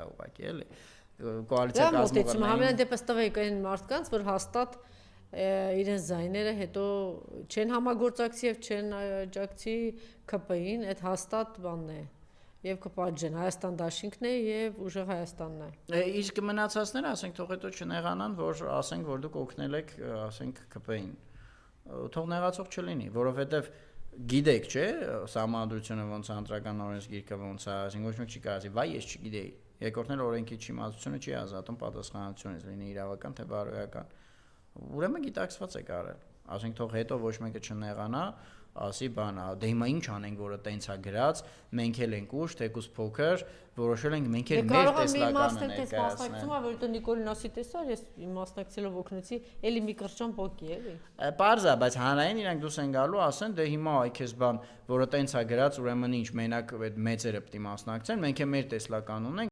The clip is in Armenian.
ուղղակի էլի կոալիցիա կազմողները համենայն դեպս տվեք այն մարդկանց, որ հաստատ իրենց զայները հետո չեն համագործակցի եւ չեն աջակցի ԿՊ-ին, այդ հաստատ բանն է եւ կպատժեն Հայաստան դաշինքն է եւ ուժեղ Հայաստանն է։ Իսկ մնացածները, ասենք, թող հետո չնեղանան, որ ասենք, որ դուք օգնել եք, ասենք, ԿՊ-ին։ Թող նեղացող չլինի, որովհետեւ գիտեք, չէ, սահմանադրությունը ոնց է, ընտրական օրենսգիրքը ոնց է, ասենք ոչ մեկ չի կարծի, վայ ես չգիտեի։ Երկրորդն էլ օրենքի չիմացությունը չի ազատում պատասխանատվությունից, լինի իրավական թե բարոյական։ Ուրեմն գիտակցված եք արել։ Ասենք թող հետո ոչ մեկը չնեղանա, ասի բան, դե հիմա ինչ անենք, որը տենց է գրած, մենք էլ ենք ուշ, թեկուզ փոքր, որոշել ենք մենք էլ մեր տեսլականը ներկայացնենք։ Որովհետեւ Նիկոլին ասի տեսար, ես մասնակցելով օգնեցի, էլի մի կրճան փոքի էլի։ Պարզ է, բայց հանրային իրանք դուրս են գալու, ասեն, դե հիմա այ քեզ բան, որը տենց է գրած, ուրեմն ինչ, մենակ այդ մեծերը պետք է մասնակցեն, մենք էլ մեր տեսլական ունենք։